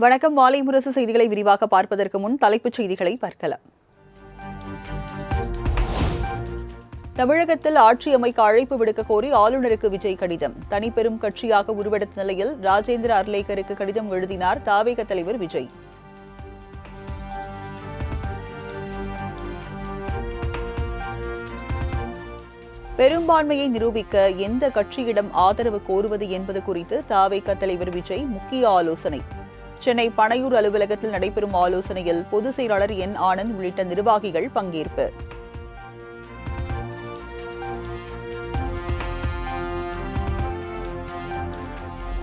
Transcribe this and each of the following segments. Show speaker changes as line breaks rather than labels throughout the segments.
வணக்கம். மாலை முரசு செய்திகளை விரிவாக பார்ப்பதற்கு முன் தலைப்புச் செய்திகளை பார்க்கலாம். தமிழகத்தில் ஆட்சி அமைக்க அழைப்பு விடுக்க கோரி ஆளுநருக்கு விஜய் கடிதம். தனிப்பெரும் கட்சியாக உருவெடுத்த நிலையில் ராஜேந்திர அர்லேக்கருக்கு கடிதம் எழுதினார் தவேக தலைவர் விஜய். பெரும்பான்மையை நிரூபிக்க எந்த கட்சியிடம் ஆதரவு கோருவது என்பது குறித்து தவேக தலைவர் விஜய் முக்கிய ஆலோசனை. சென்னை பனையூர் அலுவலகத்தில் நடைபெறும் ஆலோசனையில் பொதுச் செயலாளர் என் ஆனந்த் உள்ளிட்ட நிர்வாகிகள் பங்கேற்பு.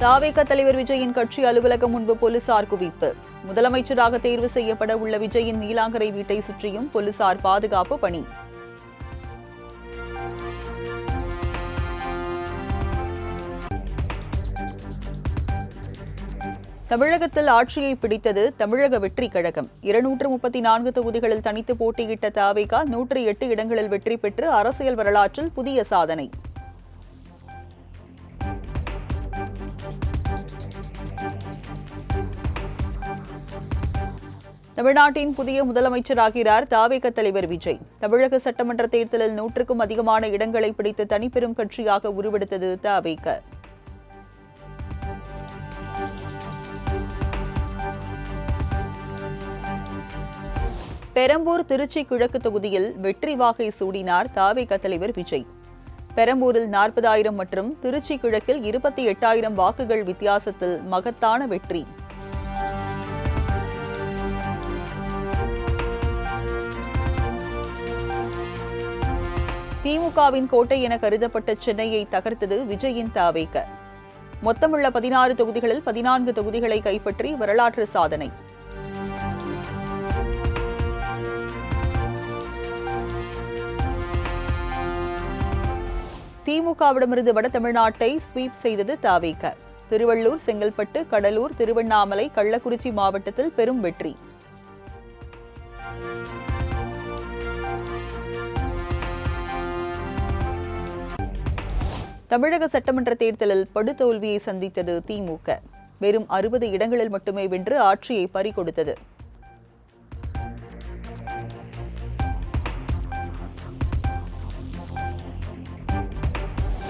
தவேக தலைவர் விஜயின் கட்சி அலுவலகம் முன்பு போலீசார் குவிப்பு. முதலமைச்சராக தேர்வு செய்யப்பட உள்ள விஜயின் நீலாங்கரை வீட்டை சுற்றியும் போலீசார் பாதுகாப்பு பணி. தமிழகத்தில் ஆட்சியை பிடித்தது தமிழக வெற்றி கழகம். 234 தொகுதிகளில் தனித்து போட்டியிட்ட தவேக 108 இடங்களில் வெற்றி பெற்று அரசியல் வரலாற்றில் புதிய சாதனை. தமிழ்நாட்டின் புதிய முதலமைச்சராகிறார் தவேக தலைவர் விஜய். தமிழக சட்டமன்ற தேர்தலில் 100க்கும் அதிகமான இடங்களை பிடித்து தனிப்பெரும் கட்சியாக உருவெடுத்தது தவேக. பெரம்பூர் திருச்சி கிழக்கு தொகுதியில் வெற்றி வாகை சூடினார் தவேக தலைவர் விஜய். பெரம்பூரில் 40,000 மற்றும் திருச்சி கிழக்கில் 28,000 வாக்குகள் வித்தியாசத்தில் மகத்தான வெற்றி. திமுகவின் கோட்டை என கருதப்பட்ட சென்னையை தகர்த்தது விஜயின் தவேக. மொத்தமுள்ள 16 தொகுதிகளில் 14 தொகுதிகளை கைப்பற்றி வரலாற்று சாதனை. திமுகவிடமிருந்து வட தமிழ்நாட்டை ஸ்வீப் செய்தது தவேக. திருவள்ளூர், செங்கல்பட்டு, கடலூர், திருவண்ணாமலை, கள்ளக்குறிச்சி மாவட்டத்தில் பெரும் வெற்றி. தமிழக சட்டமன்ற தேர்தலில் படுதோல்வியை சந்தித்தது திமுக. வெறும் 60 இடங்களில் மட்டுமே வென்று ஆட்சியை பறிகொடுத்தது.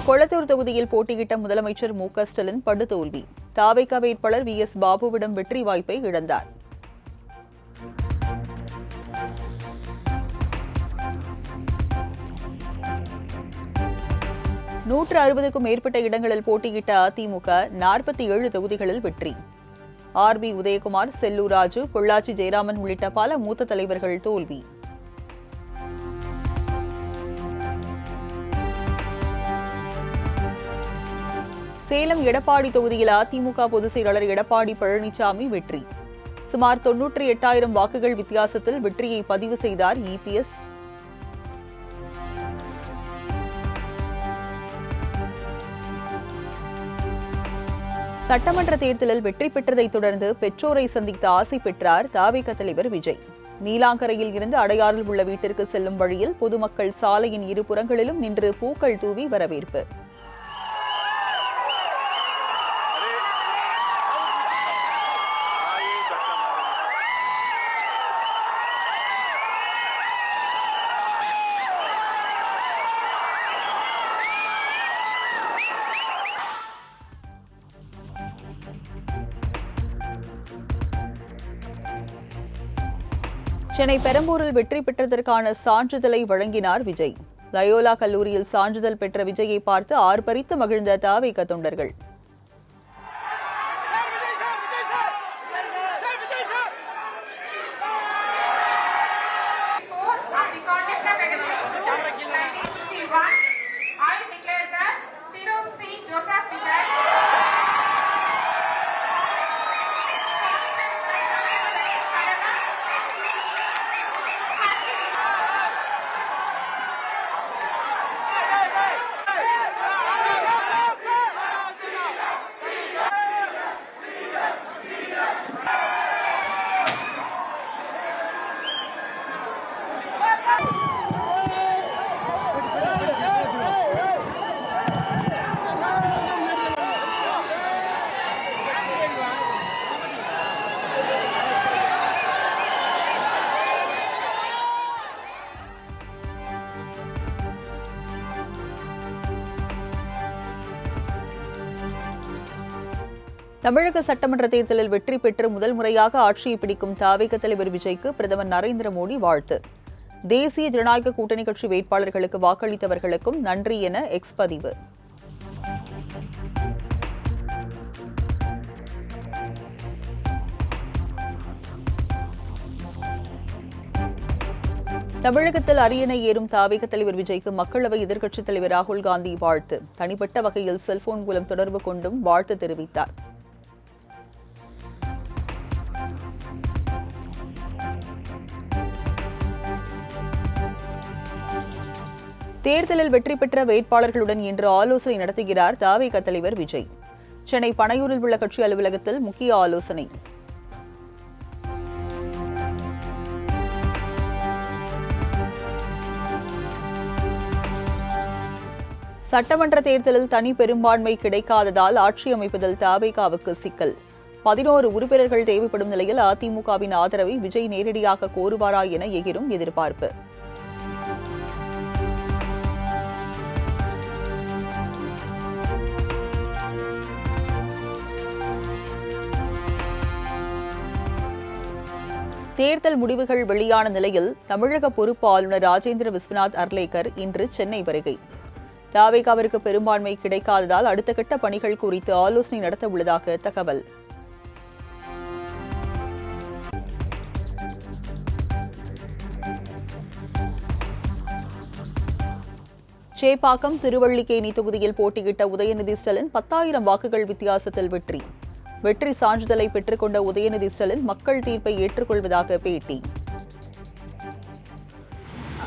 கொளத்தூர் தொகுதியில் போட்டியிட்ட முதலமைச்சர் மு.க.ஸ்டாலின் படுதோல்வி. தவேக வேட்பாளர் வி.எஸ். பாபுவிடம் வெற்றி வாய்ப்பை இழந்தார். நூற்று 60க்கும் மேற்பட்ட இடங்களில் போட்டியிட்ட அதிமுக 47 தொகுதிகளில் வெற்றி. ஆர்.பி. உதயகுமார், செல்லூர் ராஜு, பொள்ளாச்சி ஜெயராமன் உள்ளிட்ட பல மூத்த தலைவர்கள் தோல்வி. சேலம் எடப்பாடி தொகுதியில் அதிமுக பொதுச் செயலாளர் எடப்பாடி பழனிசாமி வெற்றி. சுமார் 98,000 வாக்குகள் வித்தியாசத்தில் வெற்றியை பதிவு செய்தார் இபிஎஸ். சட்டமன்ற தேர்தலில் வெற்றி பெற்றதைத் தொடர்ந்து பெற்றோரை சந்தித்த ஆசை பெற்றார் தவேக தலைவர் விஜய். நீலாங்கரையில் இருந்து அடையாறில் உள்ள வீட்டிற்கு செல்லும் வழியில் பொதுமக்கள் சாலையின் இருபுறங்களிலும் நின்று பூக்கள் தூவி வரவேற்பு. சென்னை பெரம்பூரில் வெற்றி பெற்றதற்கான சான்றிதழை வழங்கினார் விஜய். லயோலா கல்லூரியில் சான்றிதழ் பெற்ற விஜயை பார்த்து ஆர்ப்பரித்து மகிழ்ந்த தவேக தொண்டர்கள். தமிழக சட்டமன்ற தேர்தலில் வெற்றி பெற்று முதல் முறையாக ஆட்சியை பிடிக்கும் தவிக தலைவர் விஜய்க்கு பிரதமர் நரேந்திர மோடி வாழ்த்து. தேசிய ஜனநாயக கூட்டணி கட்சி வேட்பாளர்களுக்கு வாக்களித்தவர்களுக்கும் நன்றி என எக்ஸ் பதிவு. தமிழகத்தில் அரியணை ஏறும் தவிக தலைவர் விஜய்க்கு மக்களவை எதிர்க்கட்சித் தலைவர் ராகுல் காந்தி வாழ்த்து. தனிப்பட்ட வகையில் செல்போன் மூலம் தொடர்பு கொண்டும் வாழ்த்து தெரிவித்தார். தேர்தலில் வெற்றி பெற்ற வேட்பாளர்களுடன் இன்று ஆலோசனை நடத்துகிறார் தவிக தலைவர் விஜய். சென்னை பனையூரில் உள்ள கட்சி அலுவலகத்தில் முக்கிய ஆலோசனை. சட்டமன்ற தேர்தலில் தனி பெரும்பான்மை கிடைக்காததால் ஆட்சி அமைப்பதில் தவிகவுக்கு சிக்கல். 11 உறுப்பினர்கள் தேவைப்படும் நிலையில் அதிமுகவின் ஆதரவை விஜய் நேரடியாக கோருவாரா என எகிரும் எதிர்பார்ப்பு. தேர்தல் முடிவுகள் வெளியான நிலையில் தமிழக பொறுப்பு ஆளுநர் ராஜேந்திர விஸ்வநாத் அர்லேக்கர் இன்று சென்னை வருகை. தவிகவிற்கு பெரும்பான்மை கிடைக்காததால் அடுத்த கட்ட பணிகள் குறித்து ஆலோசனை நடத்த உள்ளதாக தகவல். சேப்பாக்கம் திருவள்ளிக்கேணி தொகுதியில் போட்டியிட்ட உதயநிதி ஸ்டாலின் 10,000 வாக்குகள் வித்தியாசத்தில் வெற்றி. வெற்றி சான்றிதழை பெற்றுக்கொண்ட உதயநிதி ஸ்டாலின் மக்கள் தீர்ப்பை ஏற்றுக்கொள்வதாக பேட்டி.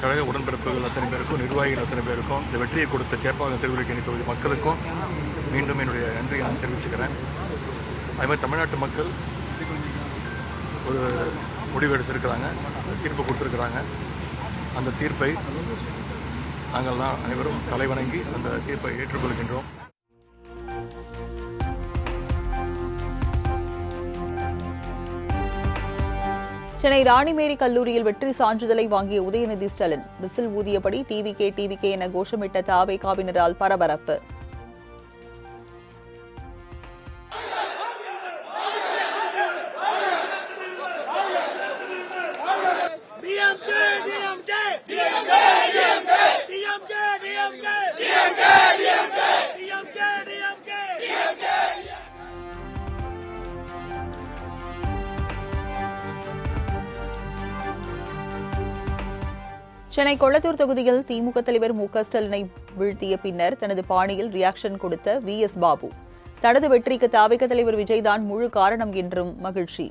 கழக உடன்பிறப்புகள் அத்தனை பேருக்கும், நிர்வாகிகள் அத்தனை பேருக்கும், இந்த வெற்றியை கொடுத்த சேப்பாக்கம் திருவள்ளிக்கேணி தொகுதி மக்களுக்கும் மீண்டும் என்னுடைய நன்றியை நான் தெரிவிச்சுக்கிறேன். அதுமாதிரி தமிழ்நாட்டு மக்கள் ஒரு முடிவு எடுத்திருக்கிறாங்க, தீர்ப்பு கொடுத்துருக்குறாங்க. அந்த தீர்ப்பை நாங்கள்லாம் அனைவரும் தலைவணங்கி அந்த தீர்ப்பை ஏற்றுக்கொள்கின்றோம்.
சென்னை ராணிமேரி கல்லூரியில் வெற்றி சான்றிதழை வாங்கிய உதயநிதி ஸ்டாலின் விசில் ஊதியபடி டிவிகே என கோஷமிட்ட தவிகவினரால் பரபரப்பு. சென்னை கொளத்தூர் தொகுதியில் திமுக தலைவர் மு.க. ஸ்டாலினை வீழ்த்திய பின்னர் தனது பாணியில் ரியாக்ஷன் கொடுத்த வி.எஸ். பாபு. தனது வெற்றிக்கு தவிக தலைவர் விஜய் தான் முழு காரணம் என்றும் மகிழ்ச்சி.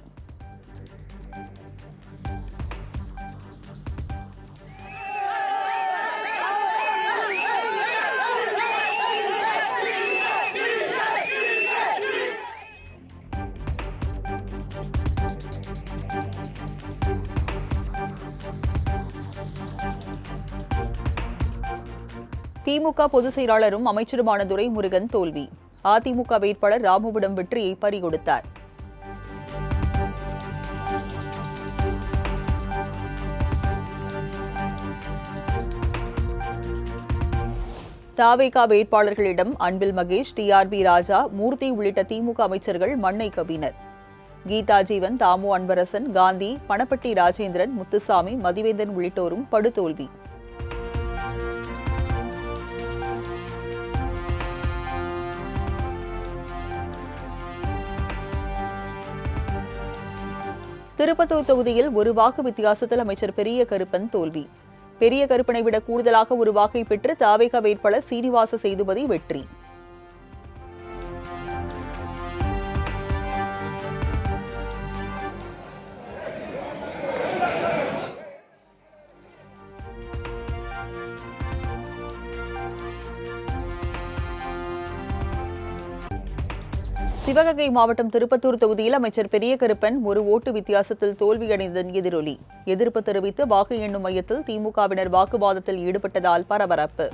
திமுக பொதுச் செயலாளரும் அமைச்சருமான துரைமுருகன் தோல்வி. அதிமுக வேட்பாளர் ராமுவிடம் வெற்றியை பறிகொடுத்தார். தவிக வேட்பாளர்களிடம் அன்பில் மகேஷ், டி.ஆர்.பி. ராஜா, மூர்த்தி உள்ளிட்ட திமுக அமைச்சர்கள் மண்ணை கவ்வினர். கீதா ஜீவன், தாமு அன்பரசன், காந்தி, பணப்பட்டி ராஜேந்திரன், முத்துசாமி, மதிவேந்தன் உள்ளிட்டோரும் படுதோல்வி. திருப்பத்தூர் தொகுதியில் ஒரு வாக்கு வித்தியாசத்தில் அமைச்சர் பெரிய கருப்பன் தோல்வி. பெரிய கருப்பனை விட கூடுதலாக ஒரு வாக்கை பெற்று தவிக வேட்பாளர் சீனிவாச சேதுபதி வெற்றி. சிவகங்கை மாவட்டம் திருப்பத்தூர் தொகுதியில் அமைச்சர் பெரிய கருப்பன் ஒரு ஓட்டு வித்தியாசத்தில் தோல்வியடைந்ததன் எதிரொலி. எதிர்ப்பு தெரிவித்து வாக்கு எண்ணும் மையத்தில் திமுகவினர் வாக்குவாதத்தில் ஈடுபட்டதால் பரபரப்பு.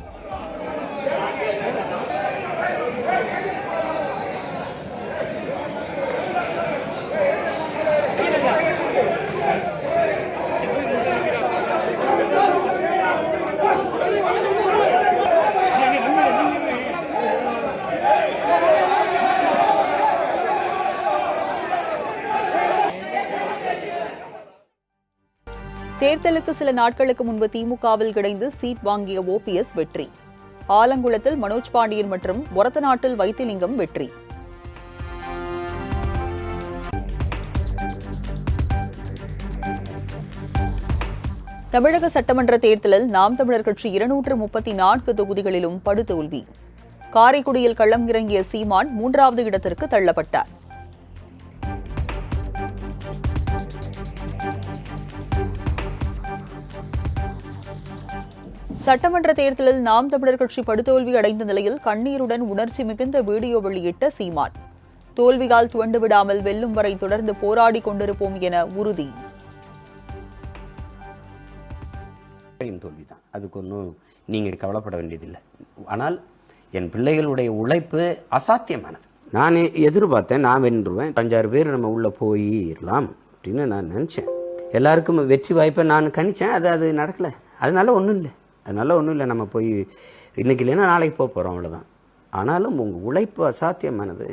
தேர்தலுக்கு சில நாட்களுக்கு முன்பு திமுகவில் இணைந்து சீட் வாங்கிய ஓபிஎஸ் வெற்றி. ஆலங்குளத்தில் மனோஜ் பாண்டியன் மற்றும் ஒரத்தநாட்டில் வைத்திலிங்கம் வெற்றி. தமிழக சட்டமன்ற தேர்தலில் நாம் தமிழர் கட்சி 234 தொகுதிகளிலும் படுதோல்வி. காரைக்குடியில் களம் இறங்கிய சீமான் 3வது இடத்திற்கு தள்ளப்பட்டார். சட்டமன்ற தேர்தலில் நாம் தமிழர் கட்சி படுதோல்வி அடைந்த நிலையில் கண்ணீருடன் உணர்ச்சி மிகுந்த வீடியோ வெளியிட்ட சீமான், தோல்வியால் துவண்டு விடாமல் வெல்லும் வரை தொடர்ந்து போராடி கொண்டிருப்போம் என உறுதி.
தோல்விதான், அதுக்கு ஒன்றும் நீங்கள் கவலைப்பட வேண்டியதில்லை. ஆனால் என் பிள்ளைகளுடைய உழைப்பு அசாத்தியமானது. நான் எதிர்பார்த்தேன் நான் வென்றுவேன், 5-6 பேர் நம்ம உள்ளே போயிடலாம் அப்படின்னு நான் நினச்சேன். எல்லாருக்கும் வெற்றி வாய்ப்பை நான் கணிச்சேன். அது நடக்கலை. அதனால ஒன்றும் இல்லை. நம்ம போய் இன்றைக்கி இல்லைன்னா நாளைக்கு போக போகிறோம், அவ்வளோதான். ஆனாலும் உங்கள் உழைப்பு அசாத்தியமானது.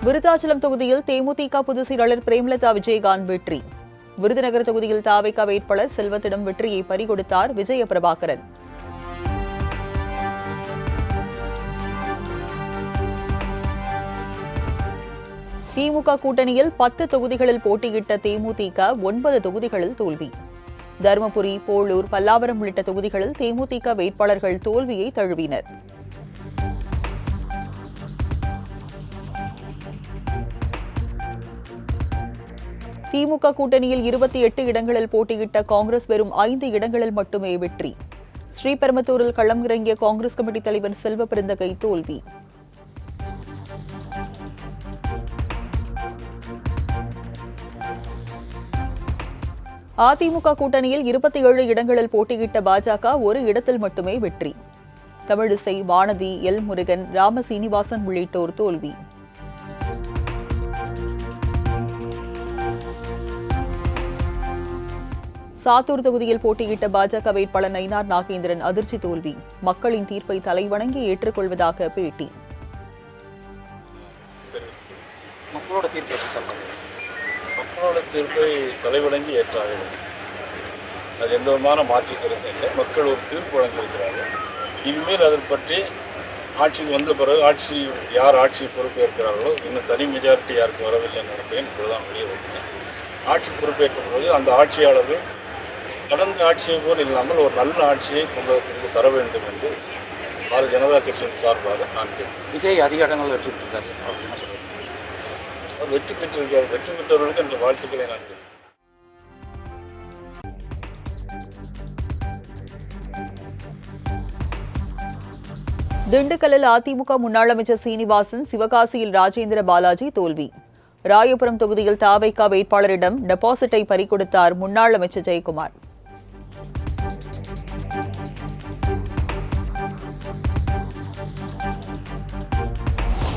விருத்தாச்சலம் தொகுதியில் தேமுதிக பொதுச் செயலாளர் பிரேமலதா விஜயகாந்த் வெற்றி. விருதுநகர் தொகுதியில் தாவேகா வேட்பாளர் செல்வத்திடம் வெற்றியை பறிகொடுத்தார் விஜய பிரபாகரன். திமுக கூட்டணியில் 10 தொகுதிகளில் போட்டியிட்ட தேமுதிக 9 தொகுதிகளில் தோல்வி. தருமபுரி, போளூர், பல்லாவரம் உள்ளிட்ட தொகுதிகளில் தேமுதிக வேட்பாளர்கள் தோல்வியை தழுவினர். திமுக கூட்டணியில் 28 இடங்களில் போட்டியிட்ட காங்கிரஸ் வெறும் 5 இடங்களில் மட்டுமே வெற்றி. ஸ்ரீபெரும்புதூரில் களம் இறங்கிய காங்கிரஸ் கமிட்டி தலைவர் செல்வ பெருந்தகை தோல்வி. அதிமுக கூட்டணியில் 27 இடங்களில் போட்டியிட்ட பாஜக 1 இடத்தில் மட்டுமே வெற்றி. தமிழிசை, வானதி, எல் முருகன், ராம சீனிவாசன் உள்ளிட்டோர் தோல்வி. சாத்தூர் தொகுதியில் போட்டியிட்ட பாஜக வேட்பாளர் நயினார் நாகேந்திரன் அதிர்ச்சி தோல்வி. மக்களின் தீர்ப்பை தலைவணங்கி ஏற்றுக்கொள்வதாக பேட்டி.
மக்களோட தீர்ப்பை தலைவணங்கி ஏற்றாக அது எந்த விதமான மாற்று கருத்து இல்லை. மக்கள் ஒரு தீர்ப்பு வழங்கியிருக்கிறார்கள். இனிமேல் அதை பற்றி ஆட்சிக்கு வந்த பிறகு யார் ஆட்சி பொறுப்பேற்கிறார்களோ, இன்னும் தனி மெஜாரிட்டி யாருக்கு வரவில்லைன்னு நினைப்பேன். இப்போதான் வெளியே வருகிறேன். ஆட்சி பொறுப்பேற்ற பிறகு அந்த ஆட்சியாளர்கள் கடந்த ஆட்சியை போல் இல்லாமல் ஒரு நல்ல ஆட்சியை தமிழகத்திற்கு தர வேண்டும் என்று பாரதிய ஜனதா கட்சியின் சார்பாக நான் கேட்கிறேன்.
விஜய் அதிக இடங்கள் வெற்றி பெற்றிருக்காரு அப்படின்னு சொல்லுவேன்.
அவர் வெற்றி பெற்றிருக்கார். வெற்றி பெற்றவர்களுக்கு இந்த வாழ்த்துக்களை நான் கேட்கிறேன்.
திண்டுக்கல்லில் அதிமுக முன்னாள் அமைச்சர் சீனிவாசன், சிவகாசியில் ராஜேந்திர பாலாஜி தோல்வி. ராயபுரம் தொகுதியில் தாவேகா வேட்பாளரிடம் டெபாசிட்டை பறிகொடுத்தார் முன்னாள் அமைச்சர் ஜெயக்குமார்.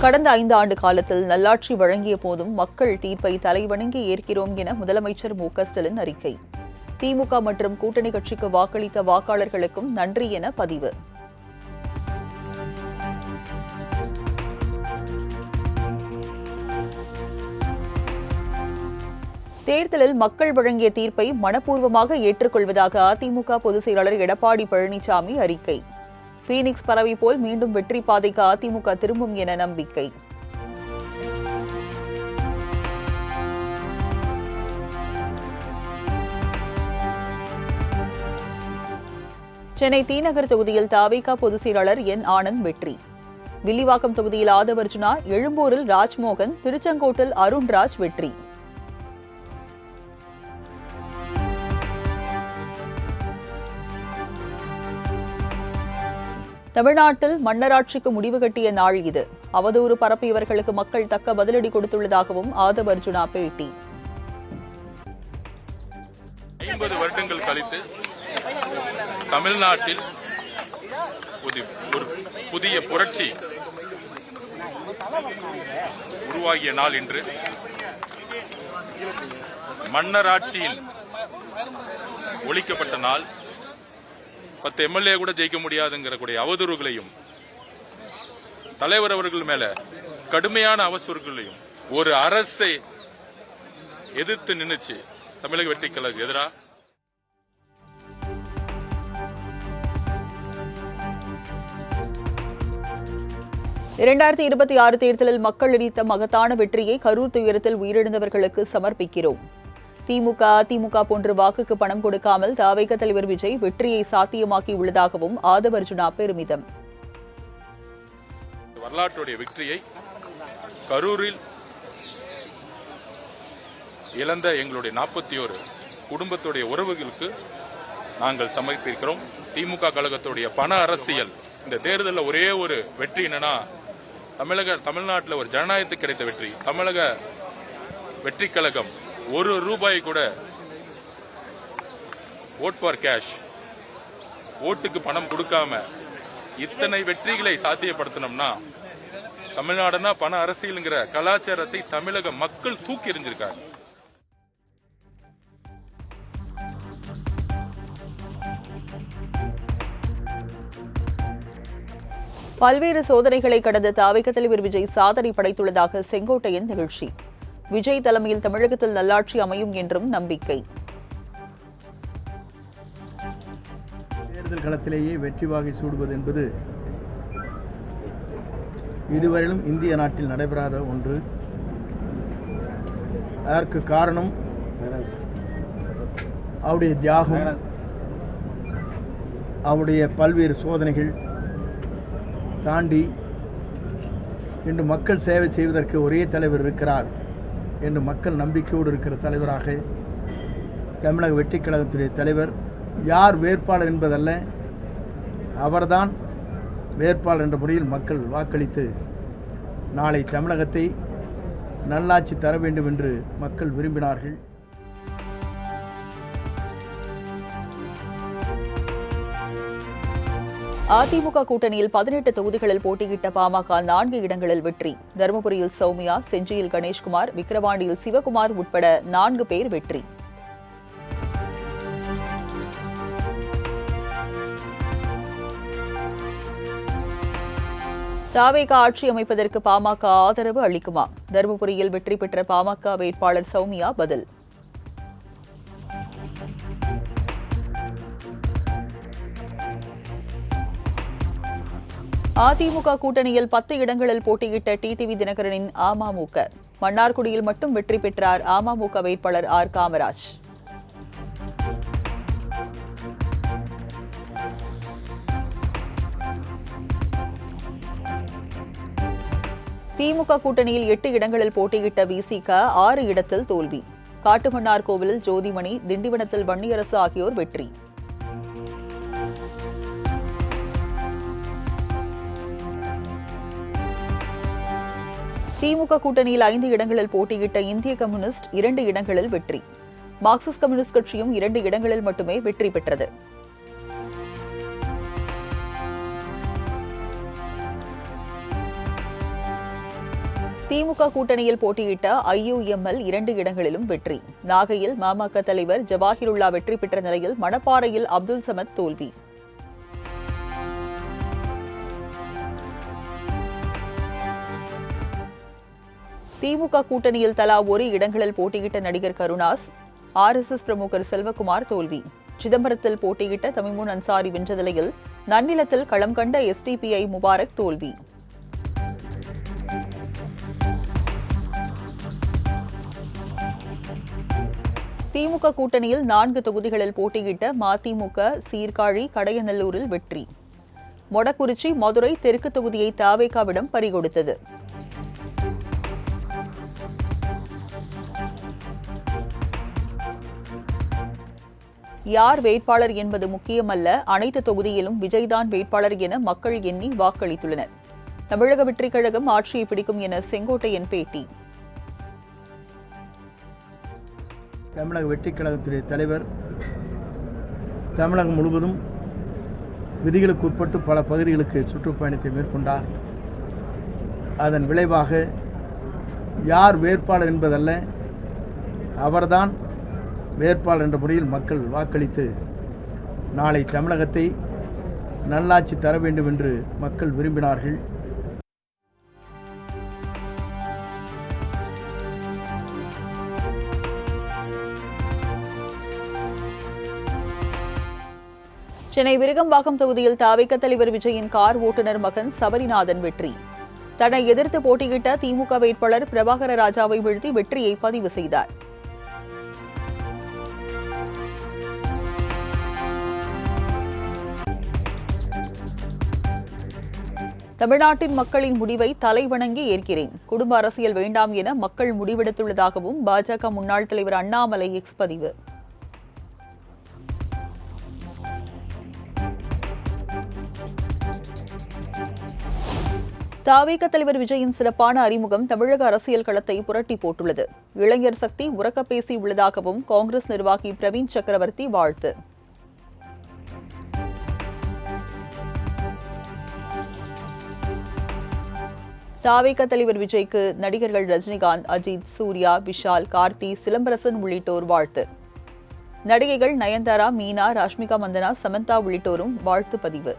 கடந்த 5 ஆண்டு காலத்தில் நல்லாட்சி வழங்கிய போதும் மக்கள் தீர்ப்பை தலைவணங்கி ஏற்கிறோம் என முதலமைச்சர் மு.க. ஸ்டாலின் அறிக்கை. திமுக மற்றும் கூட்டணி கட்சிக்கு வாக்களித்த வாக்காளர்களுக்கும் நன்றி என பதிவு. தேர்தலில் மக்கள் வழங்கிய தீர்ப்பை மனப்பூர்வமாக ஏற்றுக்கொள்வதாக அதிமுக பொதுச் செயலாளர் எடப்பாடி பழனிசாமி அறிக்கை. பீனிக்ஸ் பறவை போல் மீண்டும் வெற்றி பாதைக்கு அதிமுக திரும்பும் என நம்பிக்கை. சென்னை தீநகர் தொகுதியில் தாவேகா பொதுச் செயலாளர் என் ஆனந்த் வெற்றி. வில்லிவாக்கம் தொகுதியில் ஆதவர்ஜுனா, எழும்பூரில் ராஜ்மோகன், திருச்செங்கோட்டில் அருண்ராஜ் வெற்றி. தமிழ்நாட்டில் மன்னராட்சிக்கு முடிவு கட்டிய நாள் இது. அவதூறு பரப்பியவர்களுக்கு மக்கள் தக்க பதிலடி கொடுத்துள்ளதாகவும் ஆதவர்ஜுனா பேட்டி.
50 வருடங்கள் கழித்து தமிழ்நாட்டில் ஒரு புதிய புரட்சி உருவாகிய நாள் இன்று. மன்னராட்சியில் ஒழிக்கப்பட்ட நாள். 10 எம்எல்ஏ கூட ஜெயிக்க முடியாதுங்கிற கூடிய அவதூறுகளையும் தலைவர் அவர்கள் மேல கடுமையான அவசரங்களையும் ஒரு அரசை எதிர்த்து நின்னுச்சு தமிழக வெற்றி கழகம் எதிராக.
இரண்டாயிரத்தி 26 தேர்தலில் மக்கள் அளித்த மகத்தான வெற்றியை கரூர் துயரத்தில் உயிரிழந்தவர்களுக்கு சமர்ப்பிக்கிறோம். திமுக, அதிமுக போன்ற வாக்குக்கு பணம் கொடுக்காமல் தாவேக தலைவர் விஜய் வெற்றியை சாத்தியமாக்கியுள்ளதாகவும் ஆதவர்ஜுனா பெருமிதம்.
வரலாற்றுடைய வெற்றியை கரூரில் இழந்த எங்களுடைய 41 குடும்பத்துடைய உறவுகளுக்கு நாங்கள் சமர்ப்பிக்கிறோம். திமுக கழகத்துடைய பண அரசியல் இந்த தேர்தலில் ஒரே ஒரு வெற்றி என்னன்னா, தமிழ்நாட்டில் ஒரு ஜனநாயகத்துக்கு கிடைத்த வெற்றி. தமிழக வெற்றி கழகம் ₹1 கூட ஓட் ஃபார் கேஷ், ஓட்டுக்கு பணம் கொடுக்காம இத்தனை வெற்றிகளை சாத்தியப்படுத்தணும்னா, தமிழ்நாடுனா பண அரசியல்ங்கிற கலாச்சாரத்தை தமிழக மக்கள் தூக்கி எறிஞ்சிருக்காங்க.
பல்வேறு சோதனைகளை கடந்த தாவேக தலைவர் விஜய் சாதனை படைத்துள்ளதாக செங்கோட்டையன் நிகழ்ச்சி. விஜய் தலைமையில் தமிழகத்தில் நல்லாட்சி அமையும் என்றும் நம்பிக்கை.
தேர்தல் களத்திலேயே வெற்றி வாகை சூடுவது என்பது இதுவரையிலும் இந்திய நாட்டில் நடைபெறாத ஒன்று. அதற்கு காரணம் அவருடைய தியாகம், அவருடைய பல்வேறு சோதனைகள் தாண்டி இன்று மக்கள் சேவை செய்வதற்கு ஒரே தலைவர் இருக்கிறார் என்று மக்கள் நம்பிக்கையோடு இருக்கிற தலைவராக தமிழக வெற்றிக் கழகத்துடைய தலைவர். யார் வேட்பாளர் என்பதல்ல, அவர்தான் வேட்பாளர் என்ற முறையில் மக்கள் வாக்களித்து நாளை தமிழகத்தை நல்லாட்சி தர வேண்டும் என்று மக்கள் விரும்பினார்கள்.
அதிமுக கூட்டணியில் 18 தொகுதிகளில் போட்டியிட்ட பாமக 4 இடங்களில் வெற்றி. தருமபுரியில் சௌமியா, செஞ்சியில் கணேஷ்குமார், விக்கிரவாண்டியில் சிவகுமார் உட்பட 4 பேர் வெற்றி. தாவேக ஆட்சி அமைப்பதற்கு பாமக ஆதரவு அளிக்குமா? தருமபுரியில் வெற்றி பெற்ற பாமக வேட்பாளர் சௌமியா பதில். அதிமுக கூட்டணியில் 10 இடங்களில் போட்டியிட்ட டிடிவி தினகரனின் அமமுக. மன்னார்குடியில் மட்டும் வெற்றி பெற்றார் அமமுக வேட்பாளர் ஆர் காமராஜ். திமுக கூட்டணியில் 8 இடங்களில் போட்டியிட்ட விசிக 6 இடத்தில் தோல்வி. காட்டுமன்னார் கோவிலில் ஜோதிமணி, திண்டிவனத்தில் வன்னியரசு ஆகியோர் வெற்றி. திமுக கூட்டணியில் 5 இடங்களில் போட்டியிட்ட இந்திய கம்யூனிஸ்ட் 2 இடங்களில் வெற்றி. மார்க்சிஸ்ட் கம்யூனிஸ்ட் கட்சியும் 2 இடங்களில் மட்டுமே வெற்றி பெற்றது. திமுக கூட்டணியில் போட்டியிட்ட IUML 2 இடங்களிலும் வெற்றி. நாகையில் மாமக தலைவர் ஜவாஹிருல்லா வெற்றி பெற்ற நிலையில் மணப்பாறையில் அப்துல் சமத் தோல்வி. திமுக கூட்டணியில் தலா 1 இடங்களில் போட்டியிட்ட நடிகர் கருணாஸ், RSS பிரமுகர் செல்வகுமார் தோல்வி. சிதம்பரத்தில் போட்டியிட்ட தமிமுன் அன்சாரி வென்ற நிலையில் நன்னிலத்தில் களம் கண்ட SDPI முபாரக் தோல்வி. திமுக கூட்டணியில் 4 தொகுதிகளில் போட்டியிட்ட மதிமுக சீர்காழி, கடையநல்லூரில் வெற்றி. மொடக்குறிச்சி, மதுரை தெற்கு தொகுதியை தாவேகாவிடம் பறிகொடுத்தது. யார் வேட்பாளர் என்பது முக்கியமல்ல, அனைத்து தொகுதியிலும் விஜய்தான் வேட்பாளர் என மக்கள் எண்ணி வாக்களித்துள்ளனர். தமிழக வெற்றிக் கழகம் ஆட்சியை பிடிக்கும் என செங்கோட்டையன் பேட்டி.
தமிழக வெற்றிக் கழகத்துடைய தலைவர் தமிழகம் முழுவதும் விதிகளுக்கு உட்பட்டு பல பகுதிகளுக்கு சுற்றுப்பயணத்தை மேற்கொண்டார். அதன் விளைவாக யார் வேட்பாளர் என்பதல்ல, அவர்தான் வேட்பாளர் என்ற முறையில் மக்கள் வாக்களித்து நாளை தமிழகத்தை நல்லாட்சி தர வேண்டும் என்று மக்கள் விரும்பினார்கள்.
சென்னை விருகம்பாக்கம் தொகுதியில் தவிக தலைவர் விஜயின் கார் ஓட்டுநர் மகன் சபரிநாதன் வெற்றி. தன்னை எதிர்த்து போட்டியிட்ட திமுக வேட்பாளர் பிரபாகர ராஜாவை வீழ்த்தி வெற்றியை பதிவு செய்தார். தமிழ்நாட்டின் மக்களின் முடிவை தலைவணங்கி ஏற்கிறேன். குடும்ப அரசியல் வேண்டாம் என மக்கள் முடிவெடுத்துள்ளதாகவும் பாஜக முன்னாள் தலைவர் அண்ணாமலை எக்ஸ் பதிவு. தவிக தலைவர் விஜயின் சிறப்பான அறிமுகம் தமிழக அரசியல் களத்தை புரட்டி போட்டுள்ளது. இளைஞர் சக்தி உரக்க பேசியுள்ளதாகவும் காங்கிரஸ் நிர்வாகி பிரவீன் சக்கரவர்த்தி வாழ்த்து. தவிக தலைவர் விஜய்க்கு நடிகர்கள் ரஜினிகாந்த், அஜித், சூர்யா, விஷால், கார்த்தி, சிலம்பரசன் உள்ளிட்டோர் வாழ்த்து. நடிகைகள் நயன்தாரா, மீனா, ராஷ்மிகா மந்தனா, சமந்தா உள்ளிட்டோரும் வாழ்த்து பதிவு.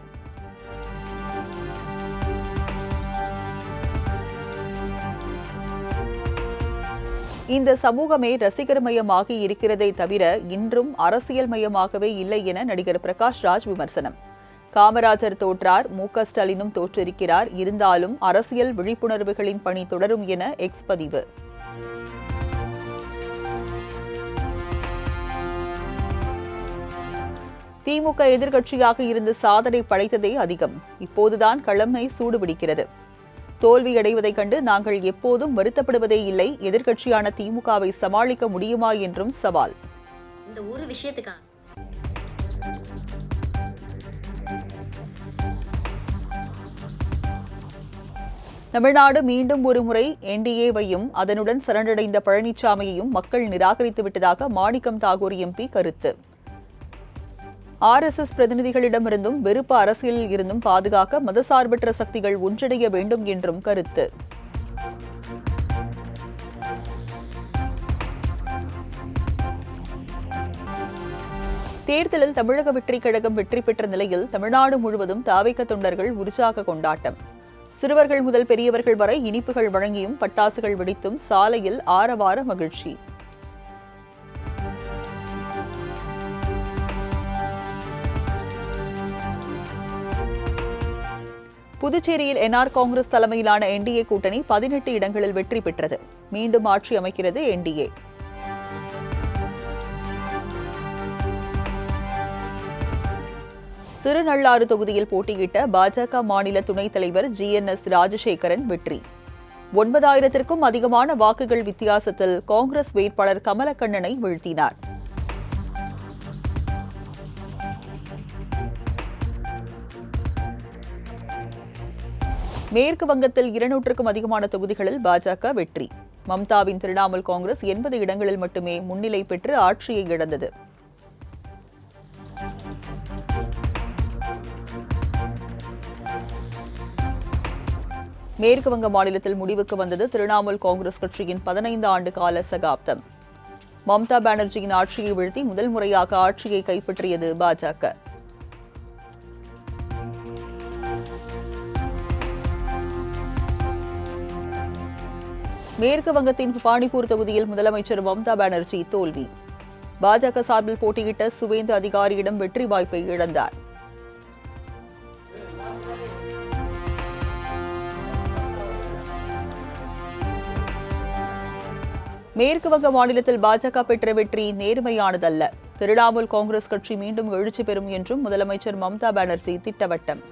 இந்த சமூகமே ரசிகர் மயமாகி இருக்கிறதே தவிர இன்றும் அரசியல் மயமாகவே இல்லை என நடிகர் பிரகாஷ் ராஜ் விமர்சனம். காமராஜர் தோற்றார், மு.க. ஸ்டாலினும் தோற்றிருக்கிறார், இருந்தாலும் அரசியல் விழிப்புணர்வுகளின் பணி தொடரும் என எக்ஸ் பதிவு. திமுக எதிர்க்கட்சியாக இருந்து சாதனை படைத்ததே அதிகம். இப்போதுதான் களமை சூடுபிடிக்கிறது. தோல்வியடைவதைக் கண்டு நாங்கள் எப்போதும் வருத்தப்படுவதே இல்லை. எதிர்க்கட்சியான திமுகவை சமாளிக்க முடியுமா என்றும் சவால்.
இந்த ஒரு விஷயத்துக்காக
தமிழ்நாடு மீண்டும் ஒருமுறை என்டிஏவையும் அதனுடன் சரணடைந்த பழனிசாமியையும் மக்கள் நிராகரித்து விட்டதாக மாணிக்கம் தாகூர் எம்பி கருத்து. ஆர்எஸ்எஸ் பிரதிநிதிகளிடமிருந்தும் வெறுப்பு அரசியலில் இருந்தும் பாதுகாக்க மதசார்பற்ற சக்திகள் ஒன்றிணைய வேண்டும் என்றும் கருத்து. தேர்தலில் தமிழக வெற்றிக் கழகம் வெற்றி பெற்ற நிலையில் தமிழ்நாடு முழுவதும் தவிக தொண்டர்கள் உற்சாக கொண்டாட்டம். சிறுவர்கள் முதல் பெரியவர்கள் வரை இனிப்புகள் வழங்கியும் பட்டாசுகள் வெடித்தும் சாலையில் ஆரவார மகிழ்ச்சி. புதுச்சேரியில் என்ஆர் காங்கிரஸ் தலைமையிலான என்டிஏ கூட்டணி 18 இடங்களில் வெற்றி பெற்றது. மீண்டும் ஆட்சி அமைக்கிறது என்டிஏ. திருநள்ளாறு தொகுதியில் போட்டியிட்ட பாஜக மாநில துணைத் தலைவர் GNS ராஜசேகரன் வெற்றி. 9,000க்கும் அதிகமான வாக்குகள் வித்தியாசத்தில் காங்கிரஸ் வேட்பாளர் கமலக்கண்ணனை வீழ்த்தினார். மேற்கு வங்கத்தில் 200க்கும் அதிகமான தொகுதிகளில் பாஜக வெற்றி. மம்தாவின் திரிணாமுல் காங்கிரஸ் 80 இடங்களில் மட்டுமே முன்னிலை பெற்று ஆட்சியை இழந்தது. மேற்கு வங்க மாநிலத்தில் முடிவுக்கு வந்தது திரிணாமுல் காங்கிரஸ் கட்சியின் 15 ஆண்டு கால சகாப்தம். மம்தா பானர்ஜியின் ஆட்சியை வீழ்த்தி முதல் முறையாக ஆட்சியை கைப்பற்றியது பாஜக. மேற்கு வங்கத்தின் பானிபூர் தொகுதியில் முதலமைச்சர் மம்தா பானர்ஜி தோல்வி. பாஜக சார்பில் போட்டியிட்ட சுவேந்து அதிகாரியிடம் வெற்றி வாய்ப்பை இழந்தார். மேற்கு வங்க மாநிலத்தில் பாஜக பெற்ற வெற்றி நேர்மையானதல்ல. திரிணாமுல் காங்கிரஸ் கட்சி மீண்டும் எழுச்சி பெறும் என்றும் முதலமைச்சர் மம்தா பானர்ஜி திட்டவட்டம்.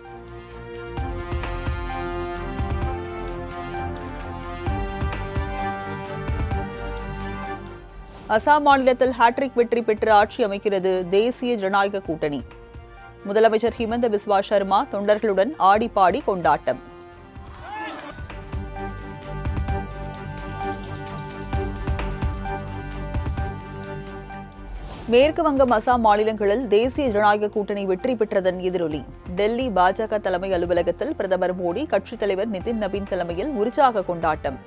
அசாம் மாநிலத்தில் ஹாட்ரிக் வெற்றி பெற்று ஆட்சி அமைக்கிறது தேசிய ஜனநாயக கூட்டணி. முதலமைச்சர் ஹிமந்த பிஸ்வா சர்மா தொண்டர்களுடன் ஆடிப்பாடி கொண்டாட்டம். மேற்கு வங்கம், அசாம் மாநிலங்களில் தேசிய ஜனநாயக கூட்டணி வெற்றி பெற்றதன் எதிரொலி. டெல்லி பாஜக தலைமை அலுவலகத்தில் பிரதமர் மோடி, கட்சித் தலைவர் நிதின் நவீன் தலைமையில் உற்சாக கொண்டாட்டம்.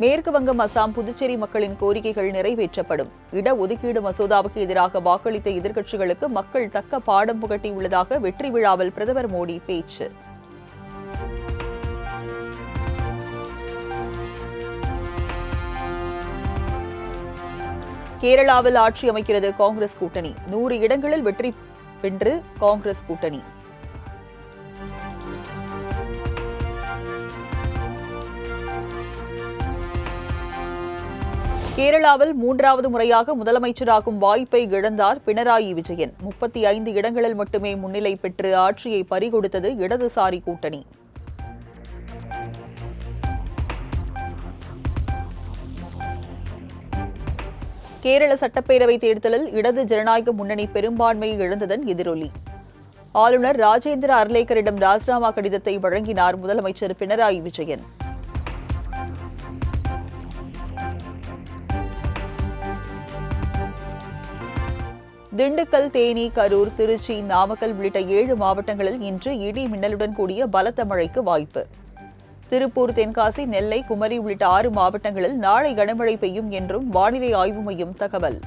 மேற்கு வங்கம், அசாம், புதுச்சேரி மக்களின் கோரிக்கைகள் நிறைவேற்றப்படும். இடஒதுக்கீடு மசோதாவுக்கு எதிராக வாக்களித்த எதிர்க்கட்சிகளுக்கு மக்கள் தக்க பாடம் புகட்டியுள்ளதாக வெற்றி விழாவில் பிரதமர் மோடி பேச்சு. கேரளாவில் ஆட்சி அமைக்கிறது காங்கிரஸ் கூட்டணி. 100 இடங்களில் வெற்றி வென்று காங்கிரஸ் கூட்டணி. கேரளாவில் 3வது முறையாக முதலமைச்சராகும் வாய்ப்பை இழந்தார் பினராயி விஜயன். 35 இடங்களில் மட்டுமே முன்னிலை பெற்று ஆட்சியை பறிகொடுத்தது இடதுசாரி கூட்டணி. கேரள சட்டப்பேரவை தேர்தலில் இடது ஜனநாயக முன்னணி பெரும்பான்மையை இழந்ததன் எதிரொலி. ஆளுநர் ராஜேந்திர அர்லேக்கரிடம் ராஜினாமா கடிதத்தை வழங்கினார் முதலமைச்சர் பினராயி விஜயன். திண்டுக்கல், தேனி, கரூர், திருச்சி, நாமக்கல் உள்ளிட்ட 7 மாவட்டங்களில் இன்று இடி மின்னலுடன் கூடிய பலத்த மழைக்கு வாய்ப்பு. திருப்பூர், தென்காசி, நெல்லை, குமரி உள்ளிட்ட 6 மாவட்டங்களில் நாளை கனமழை பெய்யும் என்றும் வானிலை ஆய்வு மையம் தகவல்.